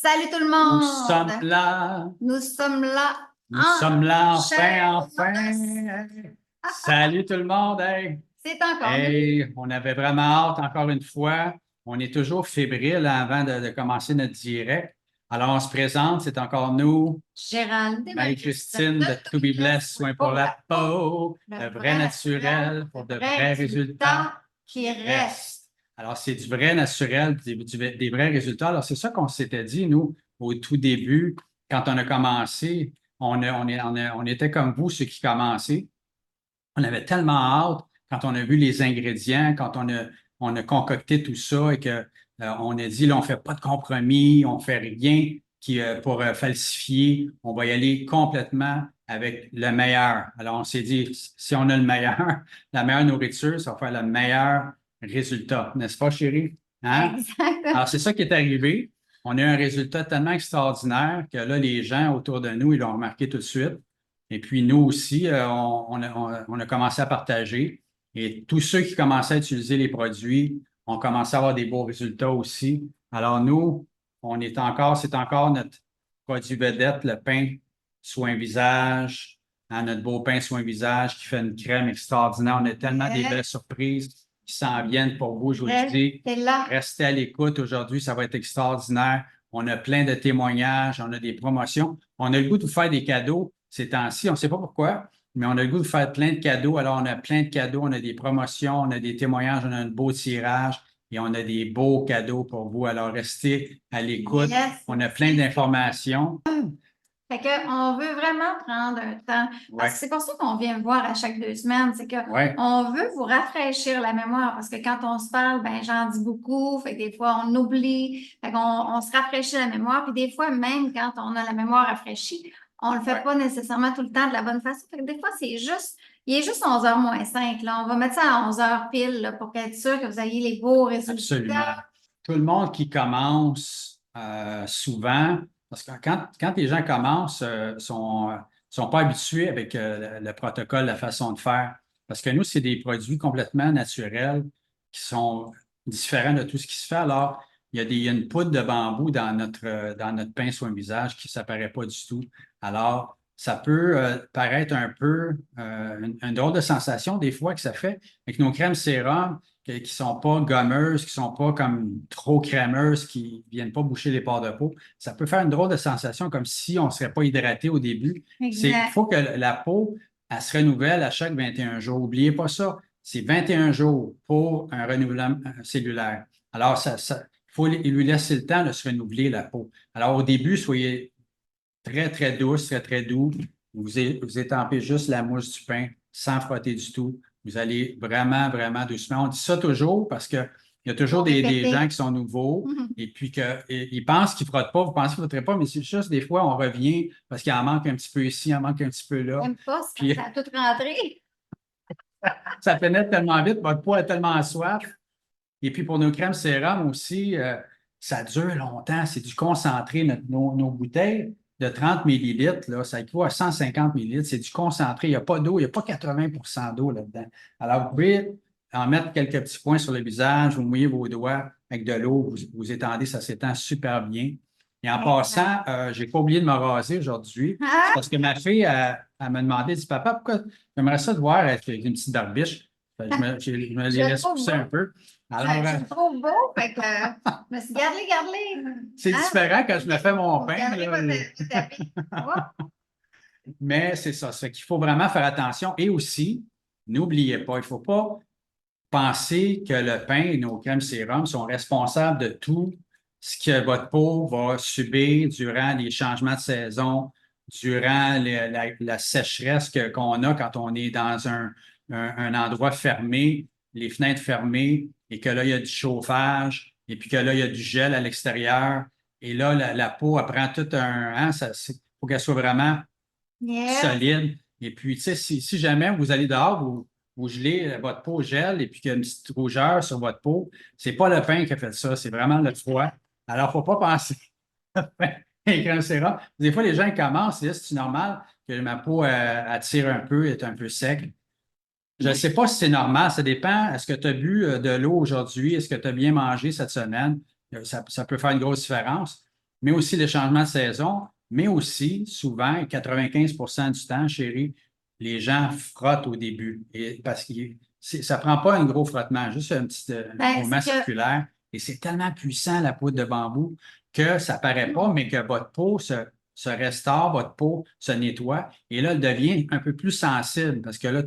Salut tout le Nous monde! sommes là, Nous sommes là nous sommes là, chair enfin. Salut tout le monde. Hey, C'est encore nous, hey, on avait vraiment hâte encore une fois. On est toujours fébrile avant de commencer notre direct. Alors, on se présente, c'est encore nous, Gérald et Marie-Christine de To Be Blessed, soin pour la peau, le vrai naturel pour de vrais résultats qui reste. restent. Alors, c'est du vrai naturel, des vrais résultats. Alors, c'est ça qu'on s'était dit, nous, au tout début, quand on a commencé. On était comme vous, ceux qui commençaient. On avait tellement hâte quand on a vu les ingrédients, quand on a concocté tout ça et que on a dit, là, on ne fait pas de compromis, on ne fait rien pour falsifier. On va y aller complètement avec le meilleur. Alors, on s'est dit, si on a le meilleur, la meilleure nourriture, ça va faire le meilleur résultat. N'est-ce pas, chérie? Hein? Exactement. Alors, c'est ça qui est arrivé. On a eu un résultat tellement extraordinaire que là, les gens autour de nous, ils l'ont remarqué tout de suite. Et puis, nous aussi, on a commencé à partager. Et tous ceux qui commençaient à utiliser les produits ont commencé à avoir des beaux résultats aussi. Alors, nous, c'est encore notre produit vedette, le pain soin visage, hein, notre beau pain soin visage qui fait une crème extraordinaire. On a tellement des belles surprises qui s'en viennent pour vous, je vous le dis. Restez là. Restez à l'écoute aujourd'hui, ça va être extraordinaire. On a plein de témoignages, on a des promotions. On a le goût de vous faire des cadeaux ces temps-ci. On ne sait pas pourquoi, mais on a le goût de faire plein de cadeaux. Alors, on a plein de cadeaux, on a des promotions, on a des témoignages, on a un beau tirage et on a des beaux cadeaux pour vous. Alors, restez à l'écoute. Yes. On a plein d'informations. Fait qu'on veut vraiment prendre un temps, parce Ouais. que c'est pour ça qu'on vient me voir à chaque 2 semaines, c'est Ouais. qu'on veut vous rafraîchir la mémoire, parce que quand on se parle, ben j'en dis beaucoup, fait que des fois on oublie, fait qu'on se rafraîchit la mémoire, puis des fois même quand on a la mémoire rafraîchie, on le fait Ouais. pas nécessairement tout le temps de la bonne façon, fait que des fois il est juste 11h moins 5, là, on va mettre ça à 11h pile, là, pour être sûr que vous ayez les beaux résultats. Absolument. Tout le monde qui commence souvent, parce que quand les gens commencent, sont pas habitués avec le protocole, la façon de faire. Parce que nous, c'est des produits complètement naturels qui sont différents de tout ce qui se fait. Alors, il y a une poudre de bambou dans notre pince ou un visage qui ne s'apparaît pas du tout. Alors, ça peut paraître un peu une drôle de sensation des fois que ça fait avec nos crèmes sérum qui ne sont pas gommeuses, qui ne sont pas comme trop crémeuses, qui ne viennent pas boucher les pores de peau. Ça peut faire une drôle de sensation comme si on ne serait pas hydraté au début. Il faut que la peau, elle se renouvelle à chaque 21 jours. N'oubliez pas ça. C'est 21 jours pour un renouvellement cellulaire. Alors, il faut lui laisser le temps de se renouveler la peau. Alors, au début, soyez très, très douce, très, très doux. Vous étampez juste la mousse du pain sans frotter du tout. Vous allez vraiment, vraiment doucement. On dit ça toujours parce qu'il y a toujours des gens qui sont nouveaux et puis qu'ils pensent qu'ils ne frottent pas. Vous pensez qu'ils ne frotteraient pas, mais c'est juste des fois, on revient parce qu'il en manque un petit peu ici, il en manque un petit peu là. J'aime pas, Puis, ça a tout rentré. ça pénètre tellement vite, votre peau a tellement soif. Et puis pour nos crèmes sérum aussi, ça dure longtemps. C'est du concentré. Nos bouteilles de 30 millilitres, là, ça équivaut à 150 millilitres. C'est du concentré. Il n'y a pas d'eau. Il n'y a pas 80 d'eau là-dedans. Alors, vous pouvez en mettre quelques petits points sur le visage. Vous mouillez vos doigts avec de l'eau. Vous étendez. Ça s'étend super bien. Et en passant, je n'ai pas oublié de me raser aujourd'hui. C'est parce que ma fille, elle m'a demandé, elle dit, Papa, pourquoi j'aimerais ça te voir avec une petite barbiche. Je me les laisse pousser un peu. Alors, Je le trouve beau, fait que je me suis dit, garde-les. c'est différent quand je me fais mon pain. Regardez Là. votre habit. Mais c'est ça. Ça fait qu'il faut vraiment faire attention. Et aussi, n'oubliez pas, il ne faut pas penser que le pain et nos crèmes sérum sont responsables de tout ce que votre peau va subir durant les changements de saison, durant la sécheresse qu'on a quand on est dans un endroit fermé, les fenêtres fermées, et que là, il y a du chauffage, et puis que là, il y a du gel à l'extérieur. Et là, la peau, elle prend tout un. Hein, il faut qu'elle soit vraiment solide. Et puis, tu sais, si jamais vous allez dehors, vous gelez, votre peau gèle et puis qu'il y a une petite rougeur sur votre peau, c'est pas le pain qui a fait ça, c'est vraiment le froid. Alors, il ne faut pas penser les crèmes sérum. Des fois, les gens ils commencent, ils disent, c'est normal que ma peau attire un peu, est un peu sec. Je ne sais pas si c'est normal, ça dépend. Est-ce que tu as bu de l'eau aujourd'hui? Est-ce que tu as bien mangé cette semaine? Ça peut faire une grosse différence. mais aussi les changements de saison, mais aussi, souvent, 95% du temps, chérie, les gens frottent au début. Et parce que ça ne prend pas un gros frottement, juste un petit Ben, mouvement c'est que circulaire. Et c'est tellement puissant, la poudre de bambou, que ça ne paraît pas, mais que votre peau se restaure, votre peau se nettoie. Et là, elle devient un peu plus sensible parce que là,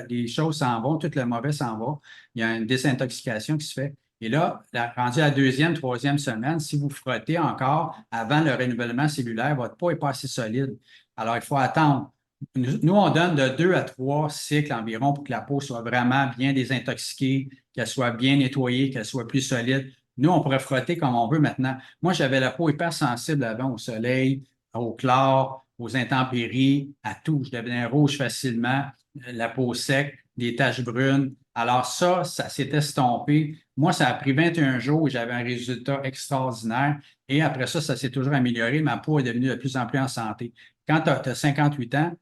les choses s'en vont, tout le mauvais s'en va. Il y a une désintoxication qui se fait. Et là, rendu à la deuxième, troisième semaine, si vous frottez encore avant le renouvellement cellulaire, votre peau n'est pas assez solide. Alors, il faut attendre. Nous, on donne de 2 à 3 cycles environ pour que la peau soit vraiment bien désintoxiquée, qu'elle soit bien nettoyée, qu'elle soit plus solide. Nous, on pourrait frotter comme on veut maintenant. Moi, j'avais la peau hypersensible avant au soleil, au chlore, aux intempéries, à tout. Je devenais rouge facilement, la peau sec, des taches brunes. Alors ça s'est estompé. Moi, ça a pris 21 jours et j'avais un résultat extraordinaire. Et après ça s'est toujours amélioré. Ma peau est devenue de plus en plus en santé. Quand tu as 58 ans,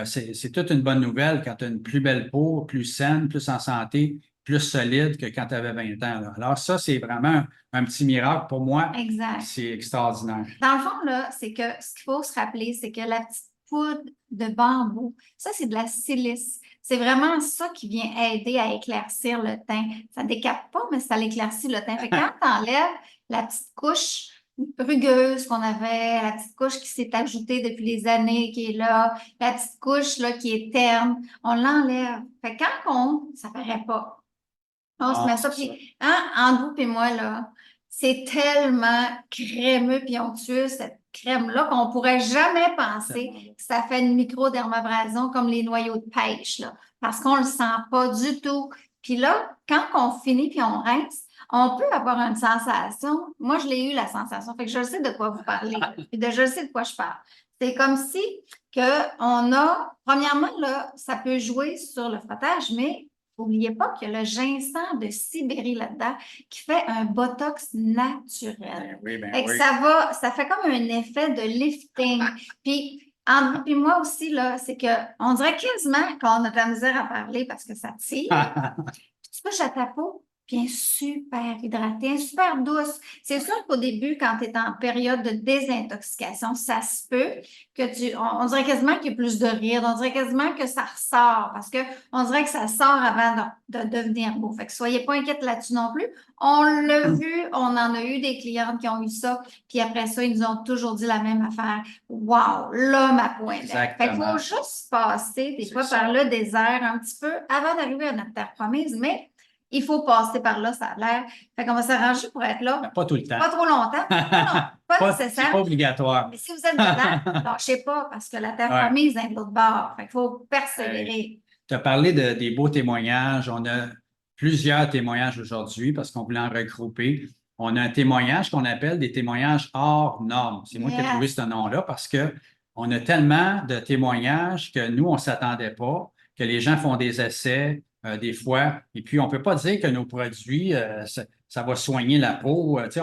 c'est toute une bonne nouvelle quand tu as une plus belle peau, plus saine, plus en santé, plus solide que quand tu avais 20 ans, là. Alors ça, c'est vraiment un petit miracle pour moi. exact. C'est extraordinaire. Dans le fond, là, c'est que ce qu'il faut se rappeler, c'est que la petite poudre de bambou, ça, c'est de la silice. C'est vraiment ça qui vient aider à éclaircir le teint. Ça ne décape pas, mais ça l'éclaircit le teint. Fait que quand tu enlèves la petite couche rugueuse qu'on avait, la petite couche qui s'est ajoutée depuis les années, qui est là, la petite couche là, qui est terne, on l'enlève. Fait que ça paraît pas. On se met ça, puis hein, entre vous et moi, là, c'est tellement crémeux puis onctueux, cette crème-là, qu'on pourrait jamais penser que ça fait une microdermabrasion comme les noyaux de pêche, là, parce qu'on le sent pas du tout. Puis là, quand on finit puis on rince, on peut avoir une sensation. Moi, je l'ai eu, la sensation, fait que je sais de quoi vous parlez, puis je sais de quoi je parle. C'est comme si premièrement, là, ça peut jouer sur le frottage, mais n'oubliez pas qu'il y a le ginseng de Sibérie là-dedans qui fait un botox naturel. Oui, ben Fait que oui. ça fait comme un effet de lifting. Puis, entre vous et moi aussi, là, c'est qu'on dirait quasiment qu'on a de la misère à parler parce que ça tire. Tu touches à ta peau, puis elle est super hydratée, elle est super douce. C'est sûr qu'au début, quand tu es en période de désintoxication, ça se peut que on dirait quasiment qu'il y a plus de rire, on dirait quasiment que ça ressort parce qu'on dirait que ça sort avant de devenir beau. Fait que soyez pas inquiètes là-dessus non plus. On l'a vu, on en a eu des clientes qui ont eu ça, puis après ça, ils nous ont toujours dit la même affaire. Wow, là, ma peau est belle. Fait qu'il faut juste passer des fois par le désert un petit peu avant d'arriver à notre terre promise, mais il faut passer par là, ça a l'air. Fait qu'on va s'arranger pour être là. Pas tout le temps. Pas trop longtemps. Non, pas nécessaire. C'est pas obligatoire. Mais si vous êtes dedans, lâchez pas parce que la terre Ouais. promise est de l'autre bord. Fait qu'il faut persévérer. Tu as parlé des beaux témoignages. On a plusieurs témoignages aujourd'hui parce qu'on voulait en regrouper. On a un témoignage qu'on appelle des témoignages hors normes. C'est moi qui ai trouvé ce nom-là parce que on a tellement de témoignages que nous, on ne s'attendait pas, que les gens font des essais des fois. Et puis, on ne peut pas dire que nos produits, ça va soigner la peau. Tu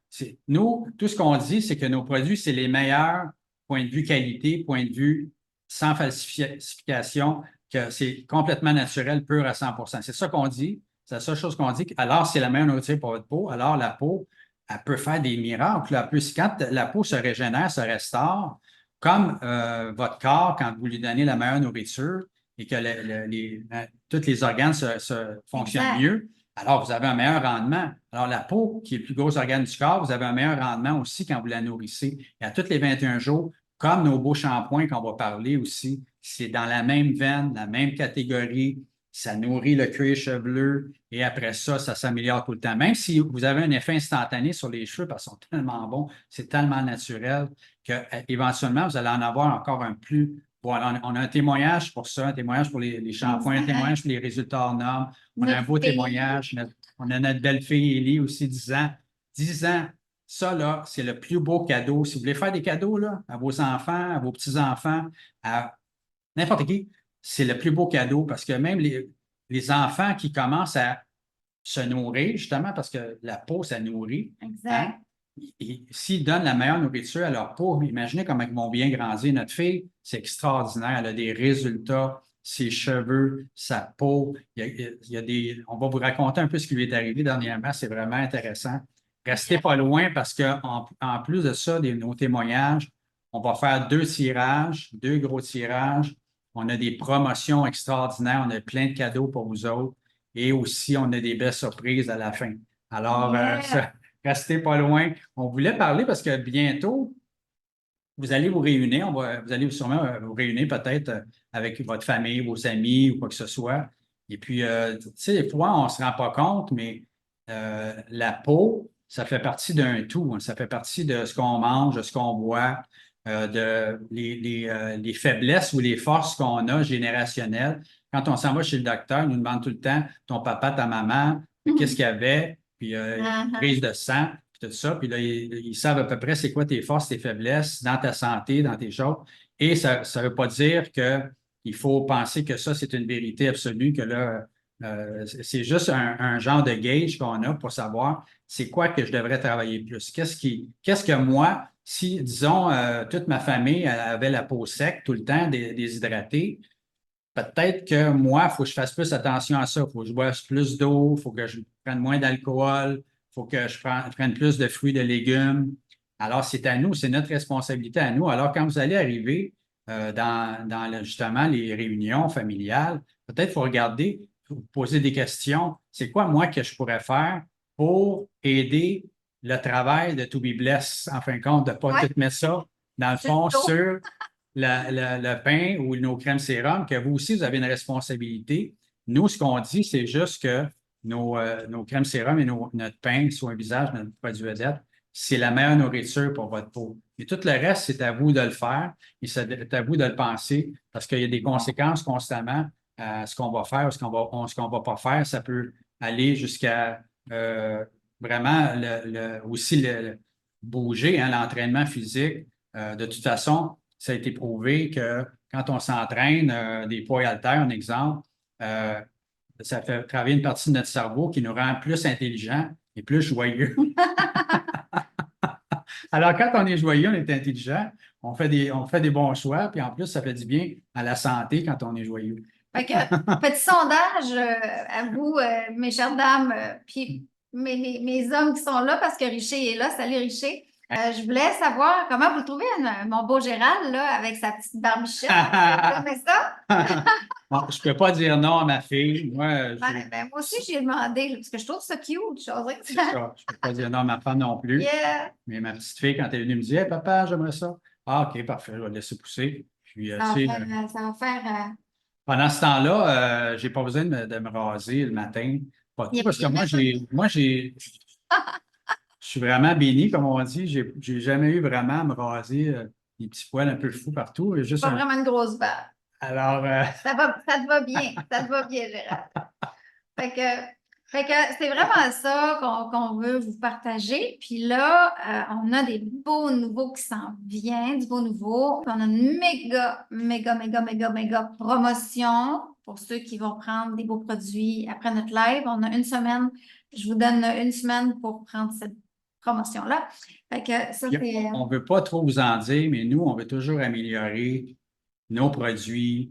sais, nous, tout ce qu'on dit, c'est que nos produits, c'est les meilleurs point de vue qualité, point de vue sans falsification, que c'est complètement naturel, pur à 100 %. C'est ça qu'on dit. C'est la seule chose qu'on dit. Alors, c'est la meilleure nourriture pour votre peau. Alors, la peau, elle peut faire des miracles. Quand la peau se régénère, se restaure, comme votre corps, quand vous lui donnez la meilleure nourriture et que tous les organes se fonctionnent mieux, alors vous avez un meilleur rendement. Alors, la peau, qui est le plus gros organe du corps, vous avez un meilleur rendement aussi quand vous la nourrissez. Et à tous les 21 jours, comme nos beaux shampoings qu'on va parler aussi, c'est dans la même veine, la même catégorie. Ça nourrit le cuir chevelu et après ça, ça s'améliore tout le temps. Même si vous avez un effet instantané sur les cheveux parce qu'ils sont tellement bons, c'est tellement naturel qu'éventuellement, vous allez en avoir encore un plus. Bon, alors, on a un témoignage pour ça, un témoignage pour les shampoings, un témoignage pour les résultats hors normes. On a un beau témoignage. On a notre belle-fille Élie aussi, 10 ans. 10 ans, ça, là, c'est le plus beau cadeau. Si vous voulez faire des cadeaux là, à vos enfants, à vos petits-enfants, à n'importe qui, c'est le plus beau cadeau parce que même les enfants qui commencent à se nourrir, justement, parce que la peau, ça nourrit. Exact. Hein? S'ils donnent la meilleure nourriture à leur peau, imaginez comment ils vont bien grandir. Notre fille, c'est extraordinaire. Elle a des résultats, ses cheveux, sa peau. On va vous raconter un peu ce qui lui est arrivé dernièrement. C'est vraiment intéressant. restez pas loin parce que en plus de ça, nos témoignages, on va faire 2 tirages, 2 gros tirages. On a des promotions extraordinaires, on a plein de cadeaux pour vous autres et aussi on a des belles surprises à la fin. Alors, Yeah. restez pas loin. On voulait parler parce que bientôt, vous allez vous réunir, vous allez sûrement vous réunir peut-être avec votre famille, vos amis ou quoi que ce soit. Et puis, tu sais, des fois, on ne se rend pas compte, mais la peau, ça fait partie d'un tout, hein. Ça fait partie de ce qu'on mange, de ce qu'on boit, de les faiblesses ou les forces qu'on a générationnelles. Quand on s'en va chez le docteur, il nous demande tout le temps, ton papa, ta maman, qu'est-ce qu'il y avait, puis Uh-huh. prise de sang tout ça. Puis là, ils savent à peu près c'est quoi tes forces, tes faiblesses dans ta santé, dans tes choses. Et ça ne veut pas dire qu'il faut penser que ça, c'est une vérité absolue, que là, c'est juste un genre de gauge qu'on a pour savoir c'est quoi que je devrais travailler plus. Qu'est-ce que moi, si, disons, toute ma famille avait la peau sec tout le temps, déshydratée, peut-être que moi, il faut que je fasse plus attention à ça. Il faut que je boive plus d'eau, il faut que je prenne moins d'alcool, il faut que je prenne plus de fruits, de légumes. Alors, c'est à nous, c'est notre responsabilité à nous. Alors, quand vous allez arriver justement les réunions familiales, peut-être qu'il faut regarder, vous poser des questions. C'est quoi, moi, que je pourrais faire pour aider le travail de To Be Blessed, en fin de compte, de ne pas Ouais, tout mettre ça, dans le c'est le fond, dos. sur le pain ou nos crèmes sérum, que vous aussi, vous avez une responsabilité. Nous, ce qu'on dit, c'est juste que nos crèmes sérum et notre pain, soit un visage, notre produit vedette, c'est la meilleure nourriture pour votre peau. Et tout le reste, c'est à vous de le faire et c'est à vous de le penser parce qu'il y a des conséquences constamment à ce qu'on va faire ou ce qu'on va pas faire. Ça peut aller jusqu'à vraiment aussi bouger, hein, l'entraînement physique. De toute façon, ça a été prouvé que quand on s'entraîne, des poids haltères, un exemple, euh, ça fait travailler une partie de notre cerveau qui nous rend plus intelligents et plus joyeux. Alors, quand on est joyeux, on est intelligent, on fait des bons choix, puis en plus, ça fait du bien à la santé quand on est joyeux. Fait que, petit sondage à vous, mes chères dames, puis mes hommes qui sont là, parce que Richer est là. Salut Richer. Je voulais savoir comment vous le trouvez, mon beau Gérald, là, avec sa petite barbichette. Vous aimez ça? Bon, je ne peux pas dire non à ma fille. Moi, Moi aussi, j'ai demandé, là, parce que je trouve ça cute, chose. c'est ça. Je ne peux pas dire non à ma femme non plus. Yeah. Mais ma petite fille, quand elle est venue me dire, hey, papa, j'aimerais ça. Ah, OK, parfait, je vais le laisser pousser. Puis, tu sais, Ça va faire, pendant ce temps-là, j'ai pas besoin de me raser le matin. Pas il y tout, a, parce il y que a même je suis vraiment béni, comme on dit. J'ai jamais eu vraiment à me raser des petits poils un peu fous partout. Juste pas vraiment une grosse barbe. Alors, Ça te va bien, ça te va bien, Gérald. Fait que, fait que c'est vraiment ça qu'on veut vous partager. Puis là, on a des beaux nouveaux qui s'en viennent, du beau nouveau. Puis on a une méga promotion pour ceux qui vont prendre des beaux produits après notre live. On a une semaine, je vous donne une semaine pour prendre cette promotion-là. Fait que ça, c'est. on ne veut pas trop vous en dire, mais nous, on veut toujours améliorer nos produits,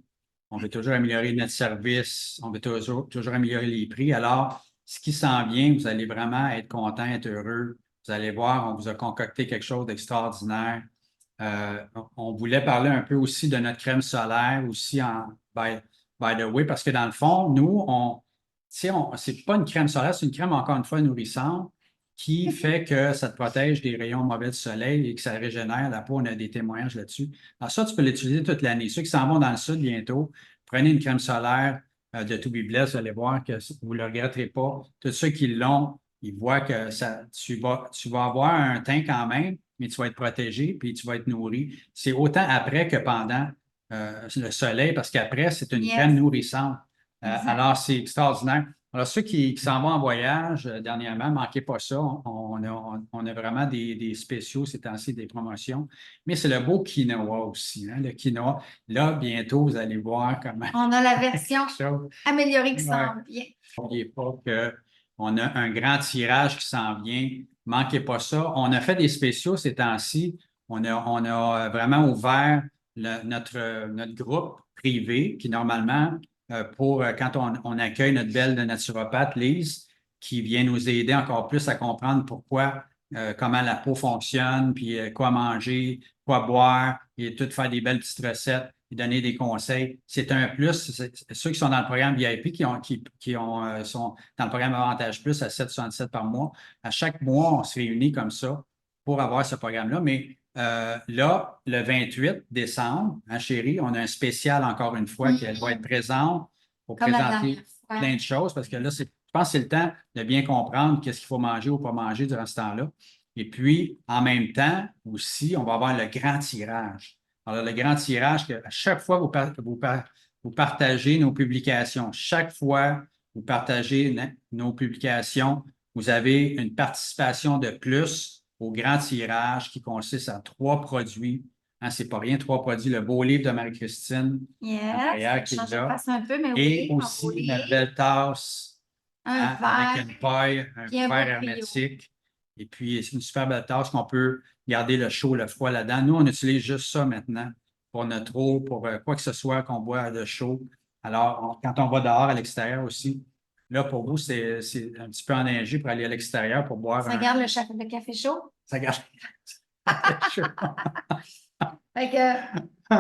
on veut toujours améliorer notre service, on veut toujours améliorer les prix. Alors, ce qui s'en vient, vous allez vraiment être content, être heureux. Vous allez voir, on vous a concocté quelque chose d'extraordinaire. On voulait parler un peu aussi de notre crème solaire, aussi by the way, parce que dans le fond, nous, tu sais, c'est pas une crème solaire, c'est une crème, encore une fois, nourrissante qui fait que ça te protège des rayons mauvais du soleil et que ça régénère la peau. On a des témoignages là-dessus. Alors ça, tu peux l'utiliser toute l'année. Ceux qui s'en vont dans le sud bientôt, prenez une crème solaire de To Be Blessed, vous allez voir que vous ne le regretterez pas. Tous ceux qui l'ont, ils voient que tu vas avoir un teint quand même, mais tu vas être protégé puis tu vas être nourri. C'est autant après que pendant le soleil, parce qu'après, c'est une crème Yes, nourrissante. exact. Alors, c'est extraordinaire. Alors, ceux qui s'en vont en voyage dernièrement, ne manquez pas ça. On a vraiment des spéciaux ces temps-ci, des promotions. Mais c'est le beau quinoa aussi, hein, le quinoa. Là, bientôt, vous allez voir comment On a la version quelque chose. améliorée qui Ouais. s'en vient. N'oubliez pas qu'on a un grand tirage qui s'en vient. Manquez pas ça. On a fait des spéciaux ces temps-ci. On a vraiment ouvert notre groupe privé qui, normalement, quand on accueille notre belle de naturopathe, Lise, qui vient nous aider encore plus à comprendre pourquoi, comment la peau fonctionne, puis quoi manger, quoi boire, et tout faire des belles petites recettes et donner des conseils. C'est un plus. Ceux qui sont dans le programme VIP, sont dans le programme Avantage Plus à 7,67 par mois, à chaque mois, on se réunit comme ça pour avoir ce programme-là. Mais là, le 28 décembre, hein, chérie, on a un spécial encore une fois qui va être présent pour Comme la présenter dernière fois. plein de choses parce que là, je pense que c'est le temps de bien comprendre qu'est-ce qu'il faut manger ou pas manger durant ce temps-là. Et puis, en même temps, aussi, on va avoir le grand tirage. Alors, le grand tirage, que à chaque fois que vous partagez nos publications, chaque fois que vous partagez nos publications, vous avez une participation de plus au grand tirage qui consiste en 3 produits. Hein, c'est pas rien, 3 produits. Le beau livre de Marie-Christine, Yes, qui est changer de là. face un peu, mais Et oui, aussi notre enrouler, belle tasse, un hein, avec verre, une paille, un puis un beau verre trio. hermétique. Et puis, c'est une super belle tasse qu'on peut garder le chaud, le froid là-dedans. Nous, on utilise juste ça maintenant pour notre eau, pour quoi que ce soit qu'on boit de chaud. Alors, quand on va dehors à l'extérieur aussi, là, pour vous, c'est un petit peu enneigé pour aller à l'extérieur pour boire Ça garde le café chaud. Ça garde chaud. Fait que,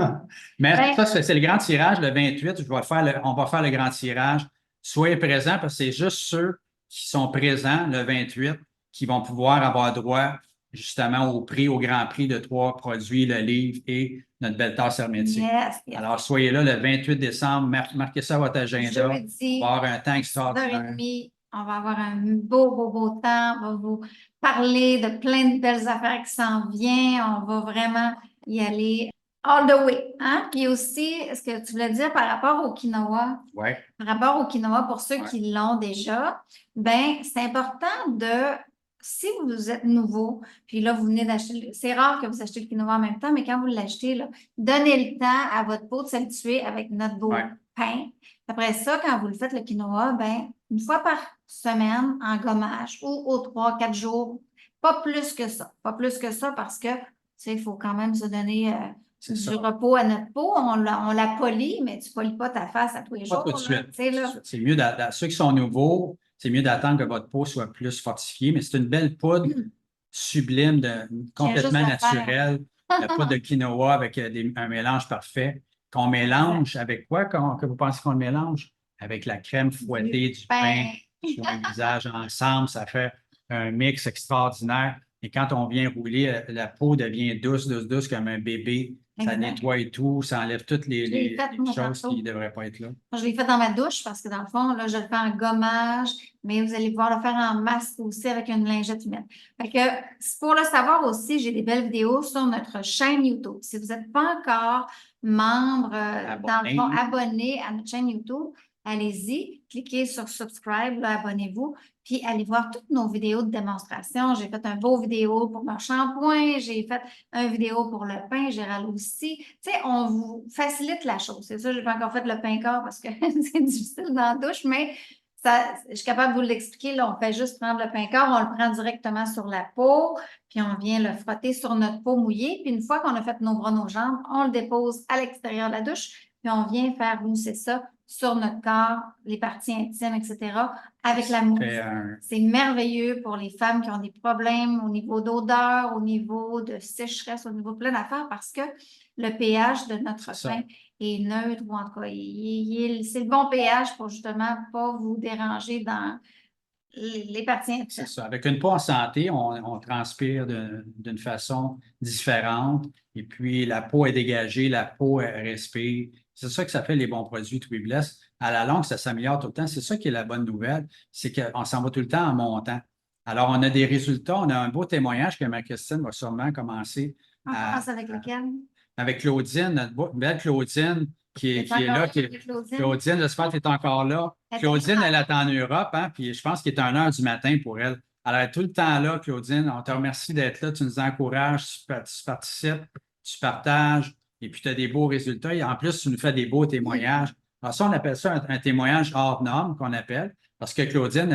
Mais ben, ça, c'est le grand tirage, le 28. On va faire le grand tirage. Soyez présents parce que c'est juste ceux qui sont présents le 28 qui vont pouvoir avoir droit justement au grand prix de 3 produits, le livre et notre belle tasse hermétique. yes, yes. Alors, soyez là le 28 décembre. Marquez ça à votre agenda. Jeudi, On va avoir un temps extraordinaire. 6h30, on va avoir un beau, beau, beau temps. On va vous parler de plein de belles affaires qui s'en viennent. On va vraiment y aller all the way. Hein? Puis aussi, ce que tu voulais dire par rapport au quinoa, Ouais. par rapport au quinoa, pour ceux Ouais. qui l'ont déjà, ben c'est important de, si vous êtes nouveau, puis là, vous venez d'acheter, c'est rare que vous achetez le quinoa en même temps, mais quand vous l'achetez, là, donnez le temps à votre peau de s'habituer avec notre beau Ouais. pain. Après ça, quand vous le faites, le quinoa, ben, une fois par semaine en gommage ou aux 3, 4 jours, pas plus que ça. Pas plus que ça parce que, tu sais, il faut quand même se donner C'est du ça. repos à notre peau. On la polie, mais tu ne polies pas ta face à tous les Pas jours. tout de suite. Tu sais, là. C'est mieux, ceux qui sont nouveaux, c'est mieux d'attendre que votre peau soit plus fortifiée, mais c'est une belle poudre sublime, J'ai juste complètement à faire. naturelle, la poudre de quinoa avec un mélange parfait, qu'on mélange avec quoi que vous pensez qu'on le mélange? Avec la crème fouettée du pain sur le visage ensemble, ça fait un mix extraordinaire. Et quand on vient rouler, la peau devient douce, douce, douce comme un bébé. Ça Exact. nettoie et tout, ça enlève toutes Je l'ai les fait, moi, choses tantôt. qui ne devraient pas être là. Je l'ai fait dans ma douche parce que dans le fond, là, je le fais en gommage, mais vous allez pouvoir le faire en masque aussi avec une lingette humide. Fait que, pour le savoir aussi, j'ai des belles vidéos sur notre chaîne YouTube. Si vous n'êtes pas encore membre, dans le fond, abonné à notre chaîne YouTube, allez-y, cliquez sur subscribe, là, abonnez-vous, puis allez voir toutes nos vidéos de démonstration. J'ai fait un beau vidéo pour mon shampoing, j'ai fait une vidéo pour le pain, Gérald aussi. Tu sais, on vous facilite la chose. C'est ça, j'ai pas encore fait le pain corps parce que c'est difficile dans la douche, mais ça, je suis capable de vous l'expliquer. Là, on fait juste prendre le pain corps, on le prend directement sur la peau, puis on vient le frotter sur notre peau mouillée. Puis une fois qu'on a fait nos bras, nos jambes, on le dépose à l'extérieur de la douche, puis on vient faire mousser ça sur notre corps, les parties intimes, etc., avec la mousse. C'est merveilleux pour les femmes qui ont des problèmes au niveau d'odeur, au niveau de sécheresse, au niveau de plein d'affaires, parce que le pH de notre pain est neutre, ou en tout cas, c'est le bon pH pour justement pas vous déranger dans les parties intimes. C'est ça. Avec une peau en santé, on transpire d'une façon différente et puis la peau est dégagée, la peau elle respire. C'est ça que ça fait les bons produits Twibless. À la longue, ça s'améliore tout le temps. C'est ça qui est la bonne nouvelle, c'est qu'on s'en va tout le temps en montant. Alors, on a des résultats, on a un beau témoignage que Marie-Christine va sûrement commencer On commence avec lequel? avec Claudine, notre belle Claudine qui est là. Claudine, j'espère que tu es encore là. Claudine, elle est en Europe, hein, puis je pense qu'il est 1 heure du matin pour elle. Elle est tout le temps là, Claudine. On te remercie d'être là. Tu nous encourages, tu participes, tu partages, et puis tu as des beaux résultats. Et en plus, tu nous fais des beaux témoignages. Alors ça, on appelle ça un témoignage hors norme qu'on appelle, parce que Claudine,